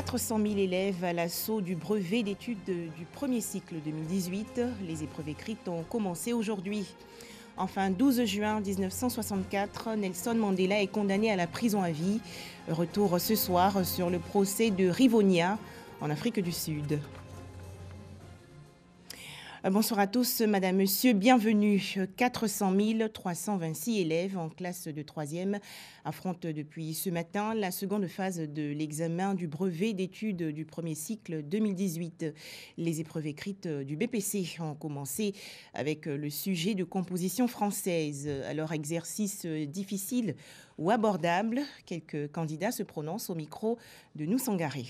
400 000 élèves à l'assaut du brevet d'études du premier cycle 2018. Les épreuves écrites ont commencé aujourd'hui. Enfin, 12 juin 1964, Nelson Mandela est condamné à la prison à vie. Retour ce soir sur le procès de Rivonia en Afrique du Sud. Bonsoir à tous, madame, monsieur, bienvenue. 400 326 élèves en classe de 3e affrontent depuis ce matin la seconde phase de l'examen du brevet d'études du premier cycle 2018. Les épreuves écrites du BPC ont commencé avec le sujet de composition française. Alors, exercice difficile ou abordable, quelques candidats se prononcent au micro de Noussangaré.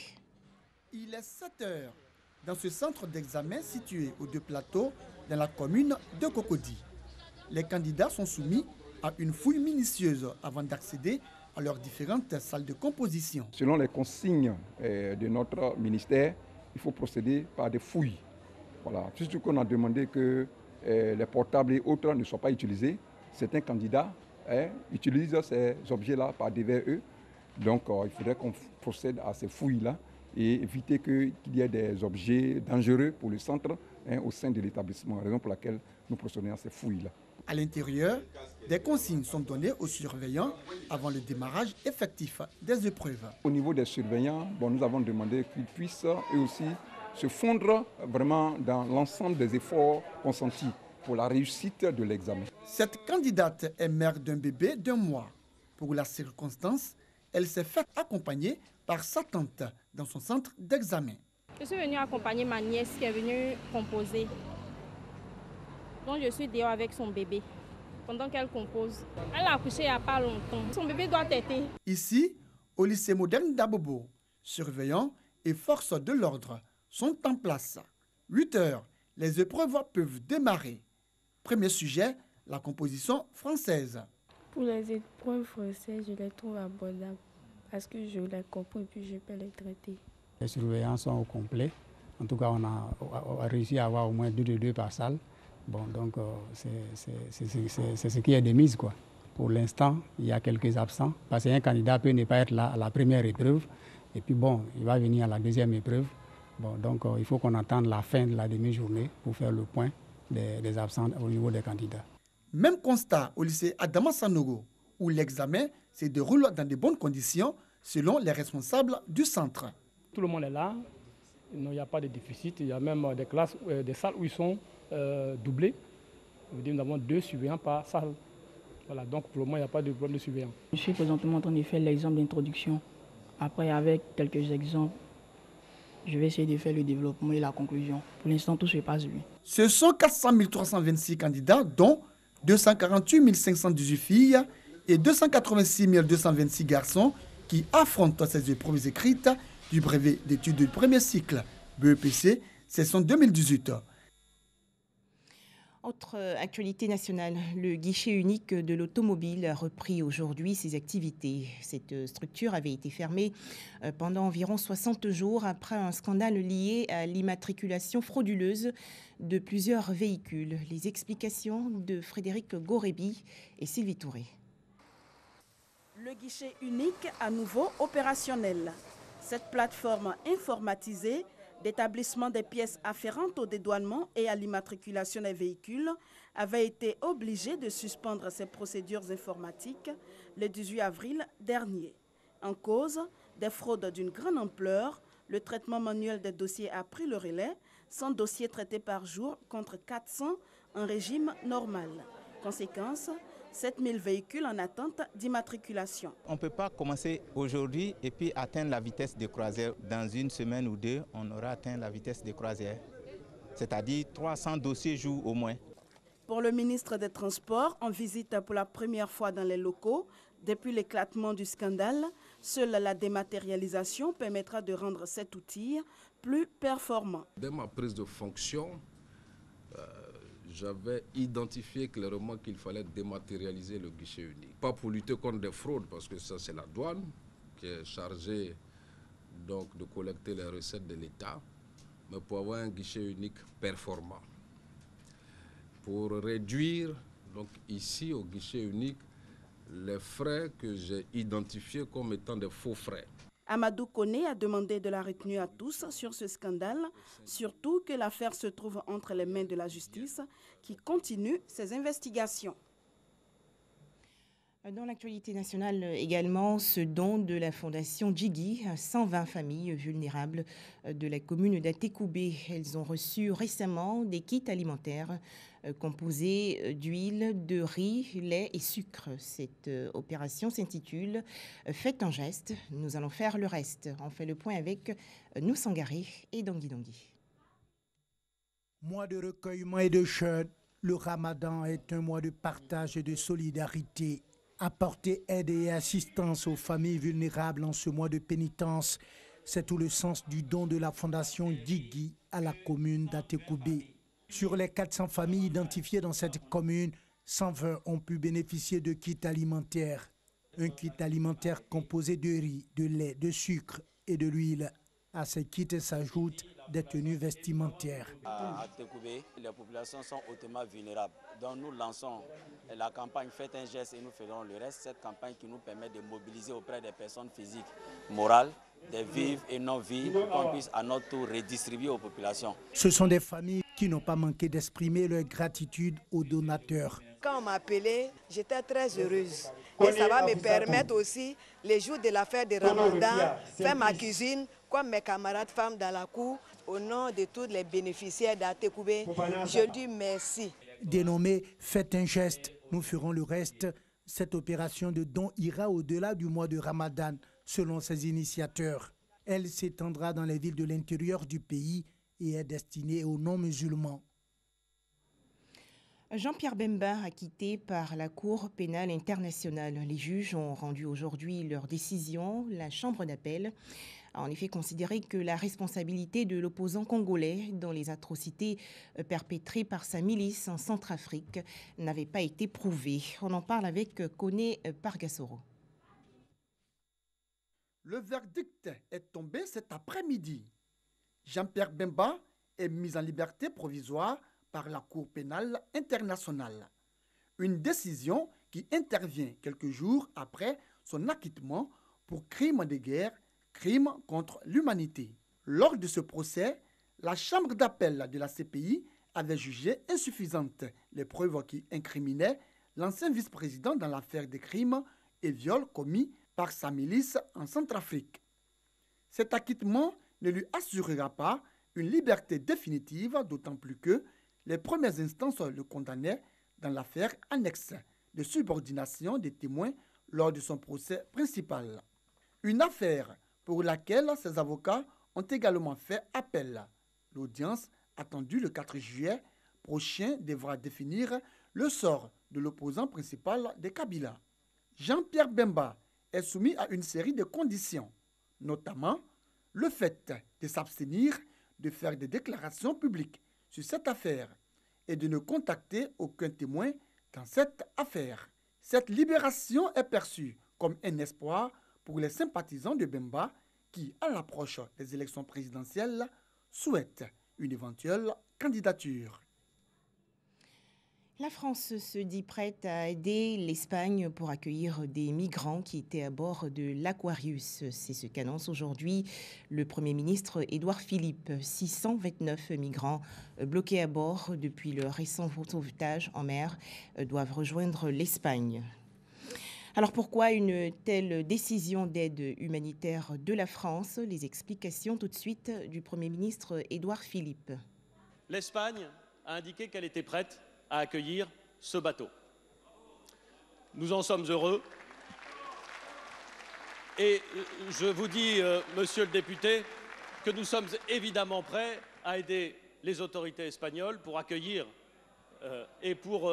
Il est 7 heures. Dans ce centre d'examen situé aux deux plateaux, dans la commune de Cocody. Les candidats sont soumis à une fouille minutieuse avant d'accéder à leurs différentes salles de composition. Selon les consignes de notre ministère, il faut procéder par des fouilles. Voilà. Surtout qu'on a demandé que les portables et autres ne soient pas utilisés. Certains candidats utilisent ces objets-là par devers eux. Donc il faudrait qu'on procède à ces fouilles-là et éviter qu'il y ait des objets dangereux pour le centre au sein de l'établissement, raison pour laquelle nous procédons à ces fouilles-là. À l'intérieur, des consignes sont données aux surveillants avant le démarrage effectif des épreuves. Au niveau des surveillants, nous avons demandé qu'ils puissent eux aussi se fondre vraiment dans l'ensemble des efforts consentis pour la réussite de l'examen. Cette candidate est mère d'un bébé d'1 mois. Pour la circonstance, elle s'est fait accompagner par sa tante dans son centre d'examen. Je suis venue accompagner ma nièce qui est venue composer. Donc je suis dehors avec son bébé pendant qu'elle compose. Elle a accouché il n'y a pas longtemps. Son bébé doit téter. Ici, au lycée moderne d'Abobo, surveillants et forces de l'ordre sont en place. 8 heures, les épreuves peuvent démarrer. Premier sujet, la composition française. Pour les épreuves françaises, je les trouve abordables parce que je les comprends et puis je peux les traiter. Les surveillants sont au complet. En tout cas, on a réussi à avoir au moins 2 de 2 par salle. Donc c'est ce qui est de mise, quoi. Pour l'instant, il y a quelques absents parce qu'un candidat peut ne pas être là à la première épreuve et puis il va venir à la deuxième épreuve. Donc il faut qu'on attende la fin de la demi-journée pour faire le point des absents au niveau des candidats. Même constat au lycée Adama Sanogo, où l'examen se déroule dans de bonnes conditions selon les responsables du centre. Tout le monde est là, il n'y a pas de déficit, il y a même des classes, des salles où ils sont doublés. Nous avons 2 surveillants par salle. Voilà, donc pour le moment, il n'y a pas de problème de surveillants. Je suis présentement en train de faire l'exemple d'introduction. Après, avec quelques exemples, je vais essayer de faire le développement et la conclusion. Pour l'instant, tout se passe bien. Ce sont 400 326 candidats, dont 248 518 filles et 286 226 garçons qui affrontent ces épreuves écrites du brevet d'études du premier cycle BEPC, session 2018. Autre actualité nationale, le guichet unique de l'automobile a repris aujourd'hui ses activités. Cette structure avait été fermée pendant environ 60 jours après un scandale lié à l'immatriculation frauduleuse de plusieurs véhicules. Les explications de Frédéric Gorebi et Sylvie Touré. Le guichet unique à nouveau opérationnel. Cette plateforme informatisée d'établissement des pièces afférentes au dédouanement et à l'immatriculation des véhicules avait été obligé de suspendre ses procédures informatiques le 18 avril dernier. En cause, des fraudes d'une grande ampleur, le traitement manuel des dossiers a pris le relais, 100 dossiers traités par jour contre 400 en régime normal. Conséquence, 7000 véhicules en attente d'immatriculation. On ne peut pas commencer aujourd'hui et puis atteindre la vitesse de croisière. Dans 1 semaine ou 2, on aura atteint la vitesse de croisière, c'est-à-dire 300 dossiers jour au moins. Pour le ministre des Transports, en visite pour la première fois dans les locaux, depuis l'éclatement du scandale, seule la dématérialisation permettra de rendre cet outil plus performant. Dès ma prise de fonction, j'avais identifié clairement qu'il fallait dématérialiser le guichet unique. Pas pour lutter contre des fraudes, parce que ça c'est la douane qui est chargée donc, de collecter les recettes de l'État, mais pour avoir un guichet unique performant. Pour réduire donc, ici au guichet unique les frais que j'ai identifiés comme étant des faux frais. Amadou Koné a demandé de la retenue à tous sur ce scandale, surtout que l'affaire se trouve entre les mains de la justice qui continue ses investigations. Dans l'actualité nationale également, ce don de la Fondation Djigui à 120 familles vulnérables de la commune d'Atekoubé. Elles ont reçu récemment des kits alimentaires composés d'huile, de riz, lait et sucre. Cette opération s'intitule « Faites un geste ». Nous allons faire le reste. On fait le point avec Noussangari et Dongui Dongui. Mois de recueillement et de jeûne, le Ramadan est un mois de partage et de solidarité. Apporter aide et assistance aux familles vulnérables en ce mois de pénitence, c'est tout le sens du don de la Fondation Djigui à la commune d'Atekoubé. Sur les 400 familles identifiées dans cette commune, 120 ont pu bénéficier de kits alimentaires. Un kit alimentaire composé de riz, de lait, de sucre et de l'huile. À ces kits s'ajoutent des tenues vestimentaires. À Atekoubé, les populations sont hautement vulnérables. Donc nous lançons la campagne Faites un geste et nous ferons le reste. Cette campagne qui nous permet de mobiliser auprès des personnes physiques, morales, des vives et non vives, pour qu'on puisse à notre tour redistribuer aux populations. Ce sont des familles qui n'ont pas manqué d'exprimer leur gratitude aux donateurs. Quand on m'a appelé, j'étais très heureuse. Et ça va me permettre aussi, les jours de la fête de Ramadan, faire ma cuisine comme mes camarades femmes dans la cour. Au nom de tous les bénéficiaires d'Atekoubé, je dis merci. Dénommée « Faites un geste, nous ferons le reste », cette opération de don ira au-delà du mois de Ramadan, selon ses initiateurs. Elle s'étendra dans les villes de l'intérieur du pays et est destinée aux non-musulmans. Jean-Pierre Bemba, acquitté par la Cour pénale internationale. Les juges ont rendu aujourd'hui leur décision. La Chambre d'appel a en effet considéré que la responsabilité de l'opposant congolais dans les atrocités perpétrées par sa milice en Centrafrique n'avait pas été prouvée. On en parle avec Koné Pargassoro. Le verdict est tombé cet après-midi. Jean-Pierre Bemba est mis en liberté provisoire par la Cour pénale internationale. Une décision qui intervient quelques jours après son acquittement pour crime de guerre, crime contre l'humanité. Lors de ce procès, la Chambre d'appel de la CPI avait jugé insuffisantes les preuves qui incriminaient l'ancien vice-président dans l'affaire des crimes et viols commis par sa milice en Centrafrique. Cet acquittement ne lui assurera pas une liberté définitive, d'autant plus que les premières instances le condamnaient dans l'affaire annexe de subordination des témoins lors de son procès principal. Une affaire pour laquelle ses avocats ont également fait appel. L'audience, attendue le 4 juillet prochain, devra définir le sort de l'opposant principal de Kabila. Jean-Pierre Bemba est soumis à une série de conditions, notamment le fait de s'abstenir de faire des déclarations publiques sur cette affaire et de ne contacter aucun témoin dans cette affaire. Cette libération est perçue comme un espoir pour les sympathisants de Bemba qui, à l'approche des élections présidentielles, souhaitent une éventuelle candidature. La France se dit prête à aider l'Espagne pour accueillir des migrants qui étaient à bord de l'Aquarius. C'est ce qu'annonce aujourd'hui le Premier ministre Édouard Philippe. 629 migrants bloqués à bord depuis le récent sauvetage en mer doivent rejoindre l'Espagne. Alors pourquoi une telle décision d'aide humanitaire de la France? Les explications tout de suite du Premier ministre Édouard Philippe. L'Espagne a indiqué qu'elle était prête à accueillir ce bateau. Nous en sommes heureux. Et je vous dis, monsieur le député, que nous sommes évidemment prêts à aider les autorités espagnoles pour accueillir et pour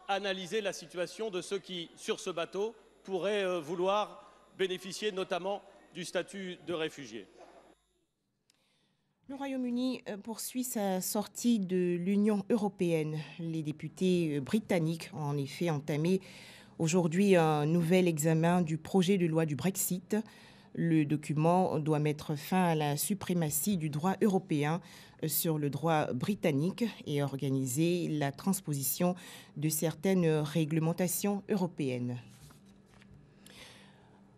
analyser la situation de ceux qui, sur ce bateau, pourraient vouloir bénéficier notamment du statut de réfugié. Le Royaume-Uni poursuit sa sortie de l'Union européenne. Les députés britanniques ont en effet entamé aujourd'hui un nouvel examen du projet de loi du Brexit. Le document doit mettre fin à la suprématie du droit européen sur le droit britannique et organiser la transposition de certaines réglementations européennes.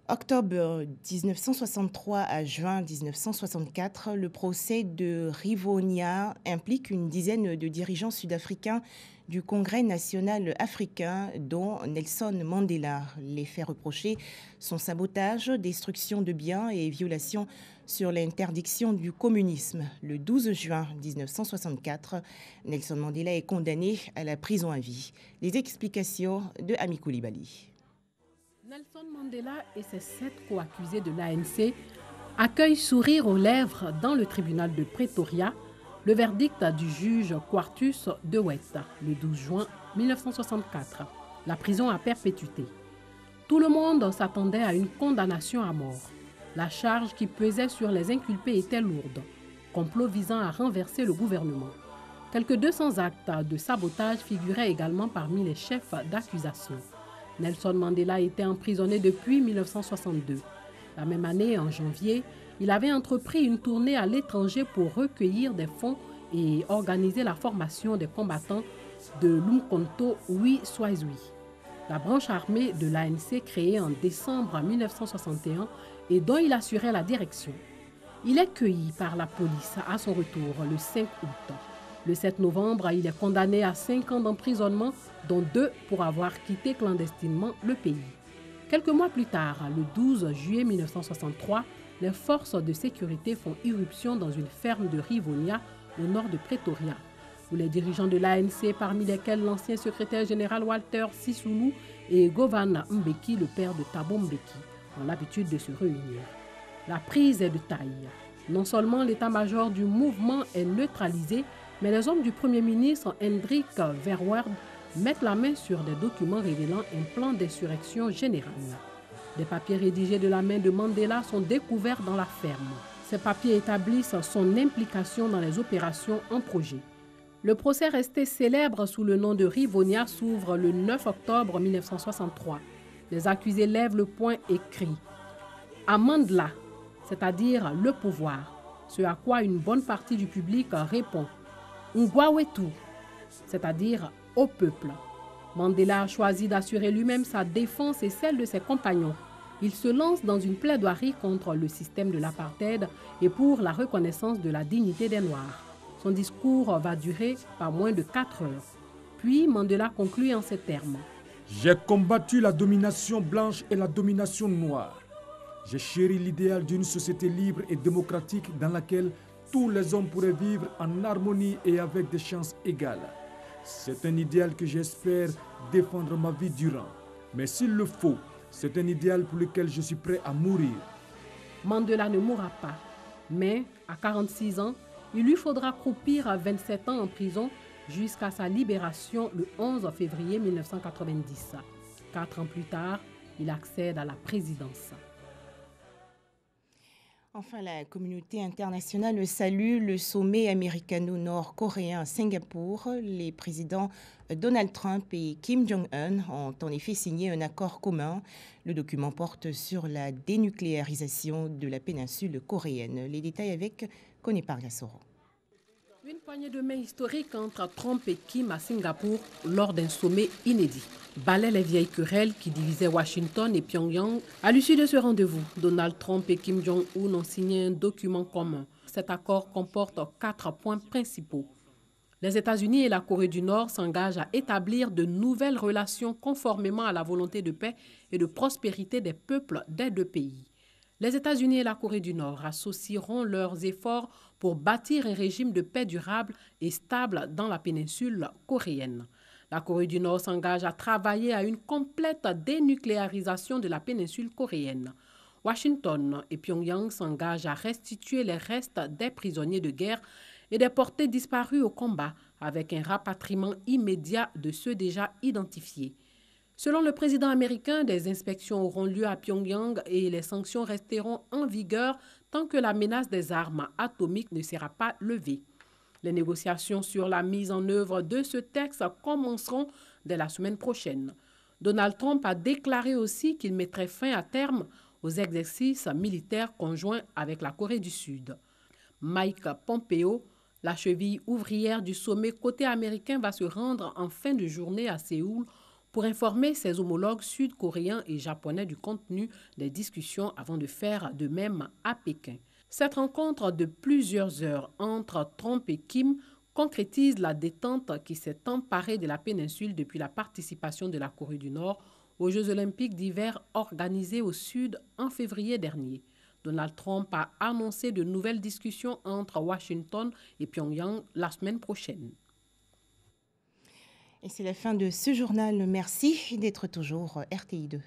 Octobre 1963 à juin 1964, le procès de Rivonia implique une dizaine de dirigeants sud-africains du Congrès national africain, dont Nelson Mandela. Les faits reprochés sont sabotage, destruction de biens et violation sur l'interdiction du communisme. Le 12 juin 1964, Nelson Mandela est condamné à la prison à vie. Les explications de Ami Koulibaly. Nelson Mandela et ses 7 co-accusés de l'ANC accueillent sourire aux lèvres dans le tribunal de Pretoria le verdict du juge Quartus de Wet le 12 juin 1964, la prison à perpétuité. Tout le monde s'attendait à une condamnation à mort. La charge qui pesait sur les inculpés était lourde, complot visant à renverser le gouvernement. Quelques 200 actes de sabotage figuraient également parmi les chefs d'accusation. Nelson Mandela était emprisonné depuis 1962. La même année, en janvier, il avait entrepris une tournée à l'étranger pour recueillir des fonds et organiser la formation des combattants de l'Umkhonto We Sizwe, la branche armée de l'ANC créée en décembre 1961 et dont il assurait la direction. Il est cueilli par la police à son retour le 5 août. Le 7 novembre, il est condamné à 5 ans d'emprisonnement, dont 2 pour avoir quitté clandestinement le pays. Quelques mois plus tard, le 12 juillet 1963, les forces de sécurité font irruption dans une ferme de Rivonia, au nord de Pretoria, où les dirigeants de l'ANC, parmi lesquels l'ancien secrétaire général Walter Sisulu et Govan Mbeki, le père de Thabo Mbeki, ont l'habitude de se réunir. La prise est de taille. Non seulement l'état-major du mouvement est neutralisé, mais les hommes du Premier ministre Hendrik Verwoerd mettent la main sur des documents révélant un plan d'insurrection générale. Des papiers rédigés de la main de Mandela sont découverts dans la ferme. Ces papiers établissent son implication dans les opérations en projet. Le procès resté célèbre sous le nom de Rivonia s'ouvre le 9 octobre 1963. Les accusés lèvent le poing et crient « À Mandela », c'est-à-dire le pouvoir, ce à quoi une bonne partie du public répond « Ngwawetu », c'est-à-dire au peuple. Mandela a choisi d'assurer lui-même sa défense et celle de ses compagnons. Il se lance dans une plaidoirie contre le système de l'apartheid et pour la reconnaissance de la dignité des Noirs. Son discours va durer pas moins de 4 heures. Puis Mandela conclut en ces termes. J'ai combattu la domination blanche et la domination noire. J'ai chéri l'idéal d'une société libre et démocratique dans laquelle tous les hommes pourraient vivre en harmonie et avec des chances égales. C'est un idéal que j'espère défendre ma vie durant. Mais s'il le faut, c'est un idéal pour lequel je suis prêt à mourir. Mandela ne mourra pas, mais à 46 ans, il lui faudra croupir à 27 ans en prison jusqu'à sa libération le 11 février 1990. 4 ans plus tard, il accède à la présidence. Enfin, la communauté internationale salue le sommet américano-nord-coréen à Singapour. Les présidents Donald Trump et Kim Jong-un ont en effet signé un accord commun. Le document porte sur la dénucléarisation de la péninsule coréenne. Les détails avec Konepar Gassoro. Une poignée de main historique entre Trump et Kim à Singapour lors d'un sommet inédit balaie les vieilles querelles qui divisaient Washington et Pyongyang. À l'issue de ce rendez-vous, Donald Trump et Kim Jong-un ont signé un document commun. Cet accord comporte 4 points principaux. Les États-Unis et la Corée du Nord s'engagent à établir de nouvelles relations conformément à la volonté de paix et de prospérité des peuples des 2 pays. Les États-Unis et la Corée du Nord associeront leurs efforts pour bâtir un régime de paix durable et stable dans la péninsule coréenne. La Corée du Nord s'engage à travailler à une complète dénucléarisation de la péninsule coréenne. Washington et Pyongyang s'engagent à restituer les restes des prisonniers de guerre et des portés disparus au combat, avec un rapatriement immédiat de ceux déjà identifiés. Selon le président américain, des inspections auront lieu à Pyongyang et les sanctions resteront en vigueur tant que la menace des armes atomiques ne sera pas levée. Les négociations sur la mise en œuvre de ce texte commenceront dès la semaine prochaine. Donald Trump a déclaré aussi qu'il mettrait fin à terme aux exercices militaires conjoints avec la Corée du Sud. Mike Pompeo, la cheville ouvrière du sommet côté américain, va se rendre en fin de journée à Séoul pour informer ses homologues sud-coréens et japonais du contenu des discussions avant de faire de même à Pékin. Cette rencontre de plusieurs heures entre Trump et Kim concrétise la détente qui s'est emparée de la péninsule depuis la participation de la Corée du Nord aux Jeux olympiques d'hiver organisés au Sud en février dernier. Donald Trump a annoncé de nouvelles discussions entre Washington et Pyongyang la semaine prochaine. Et c'est la fin de ce journal. Merci d'être toujours RTI2.